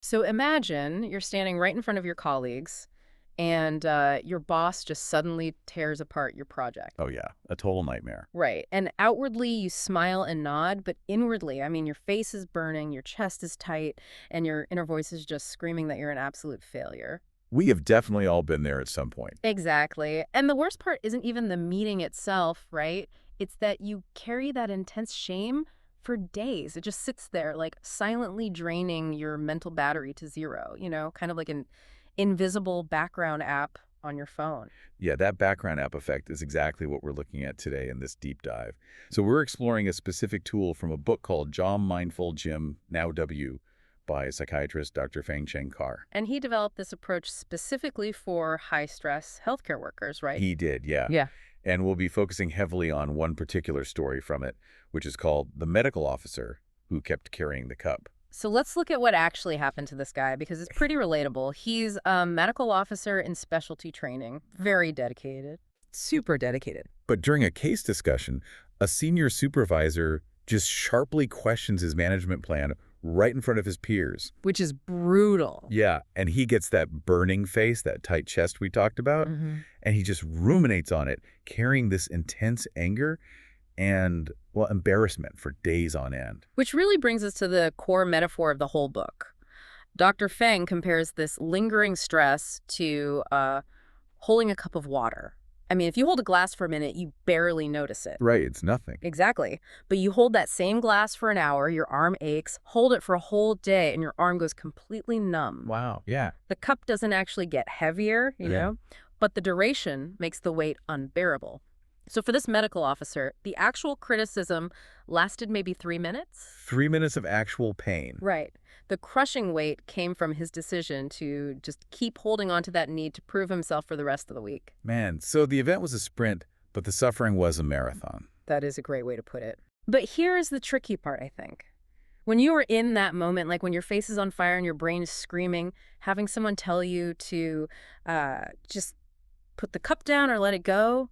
So imagine you're standing right in front of your colleagues, and your boss just suddenly tears apart your project. Oh, yeah, a total nightmare. Right. And outwardly, you smile and nod, but inwardly, I mean, your face is burning, your chest is tight, and your inner voice is just screaming that you're an absolute failure. We have definitely all been there at some point. Exactly. And the worst part isn't even the meeting itself, right? It's that you carry that intense shame for days. It just sits there, like silently draining your mental battery to zero, kind of like an invisible background app on your phone. Yeah, that background app effect is exactly what we're looking at today in this deep dive. So we're exploring a specific tool from a book called Jom Mindful Jim, Now W, by psychiatrist Dr. Feng Cheng Carr. And he developed this approach specifically for high stress healthcare workers, right? He did, yeah. Yeah. And we'll be focusing heavily on one particular story from it, which is called The Medical Officer Who Kept Carrying the Cup. So let's look at what actually happened to this guy because it's pretty relatable. He's a medical officer in specialty training, very dedicated. Super dedicated. But during a case discussion, a senior supervisor just sharply questions his management plan right in front of his peers. Which is brutal. Yeah, and he gets that burning face, that tight chest we talked about, and he just ruminates on it, carrying this intense anger and, well, embarrassment for days on end. Which really brings us to the core metaphor of the whole book. Dr. Feng compares this lingering stress to holding a cup of water. I mean, if you hold a glass for a minute, you barely notice it. Right, it's nothing. Exactly. But you hold that same glass for an hour, your arm aches, hold it for a whole day, and your arm goes completely numb. Wow, yeah. The cup doesn't actually get heavier, but the duration makes the weight unbearable. So for this medical officer, the actual criticism lasted maybe 3 minutes? 3 minutes of actual pain. Right. The crushing weight came from his decision to just keep holding on to that need to prove himself for the rest of the week. Man, so the event was a sprint, but the suffering was a marathon. That is a great way to put it. But here is the tricky part, I think. When you are in that moment, like when your face is on fire and your brain is screaming, having someone tell you to just put the cup down or let it go,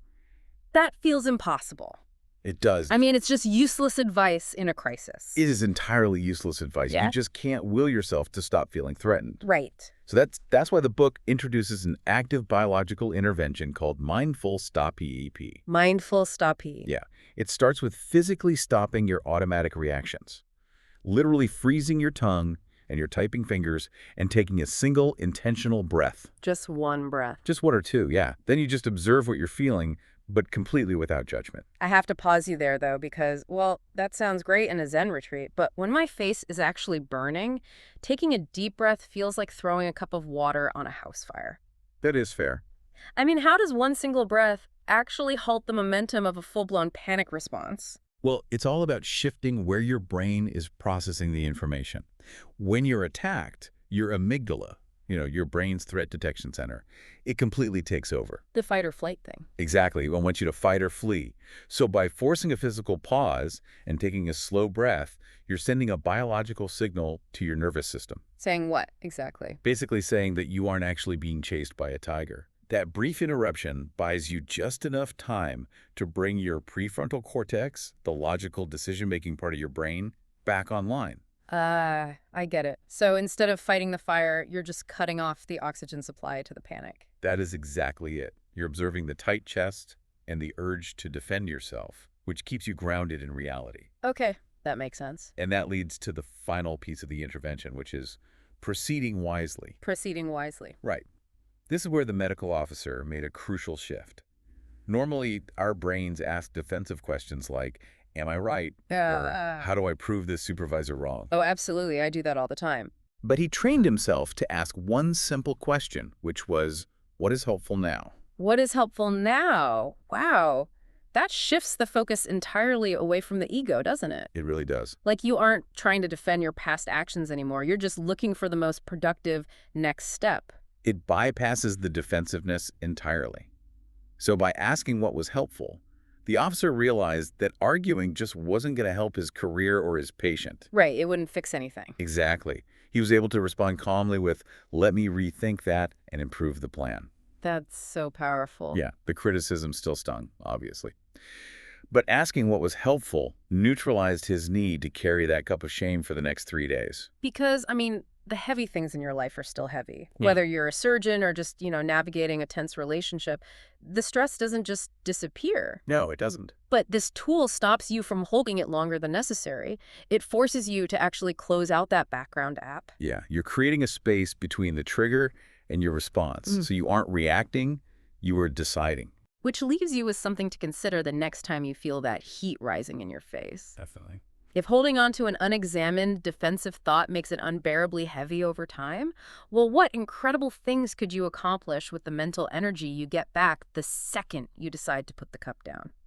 that feels impossible. It does. I mean, it's just useless advice in a crisis. It is entirely useless advice. Yeah? You just can't will yourself to stop feeling threatened. Right. So that's why the book introduces an active biological intervention called Mindful Stop EEP. Mindful stoppie. Yeah. It starts with physically stopping your automatic reactions, literally freezing your tongue and your typing fingers and taking a single intentional breath. Just one breath. Just one or two, yeah. Then you just observe what you're feeling, but completely without judgment. I have to pause you there, though, because, well, that sounds great in a Zen retreat, but when my face is actually burning, taking a deep breath feels like throwing a cup of water on a house fire. That is fair. I mean, how does one single breath actually halt the momentum of a full-blown panic response? Well, it's all about shifting where your brain is processing the information. When you're attacked, your amygdala, your brain's threat detection center, it completely takes over. The fight or flight thing. Exactly. I want you to fight or flee. So by forcing a physical pause and taking a slow breath, you're sending a biological signal to your nervous system. Saying what, exactly? Basically saying that you aren't actually being chased by a tiger. That brief interruption buys you just enough time to bring your prefrontal cortex, the logical decision-making part of your brain, back online. I get it. So instead of fighting the fire, you're just cutting off the oxygen supply to the panic. That is exactly it. You're observing the tight chest and the urge to defend yourself, which keeps you grounded in reality. Okay, that makes sense. And that leads to the final piece of the intervention, which is proceeding wisely. Proceeding wisely. Right. This is where the medical officer made a crucial shift. Normally, our brains ask defensive questions like, am I right? Or how do I prove this supervisor wrong? Oh, absolutely. I do that all the time. But he trained himself to ask one simple question, which was, what is helpful now? What is helpful now? Wow. That shifts the focus entirely away from the ego, doesn't it? It really does. Like you aren't trying to defend your past actions anymore. You're just looking for the most productive next step. It bypasses the defensiveness entirely. So by asking what was helpful, the officer realized that arguing just wasn't going to help his career or his patient. Right, it wouldn't fix anything. Exactly. He was able to respond calmly with, let me rethink that and improve the plan. That's so powerful. Yeah, the criticism still stung, obviously. But asking what was helpful neutralized his need to carry that cup of shame for the next 3 days. Because, I mean, the heavy things in your life are still heavy. Yeah. Whether you're a surgeon or just, navigating a tense relationship, the stress doesn't just disappear. No, it doesn't. But this tool stops you from holding it longer than necessary. It forces you to actually close out that background app. Yeah, you're creating a space between the trigger and your response. So you aren't reacting, you are deciding. Which leaves you with something to consider the next time you feel that heat rising in your face. Definitely. If holding on to an unexamined defensive thought makes it unbearably heavy over time, well, what incredible things could you accomplish with the mental energy you get back the second you decide to put the cup down?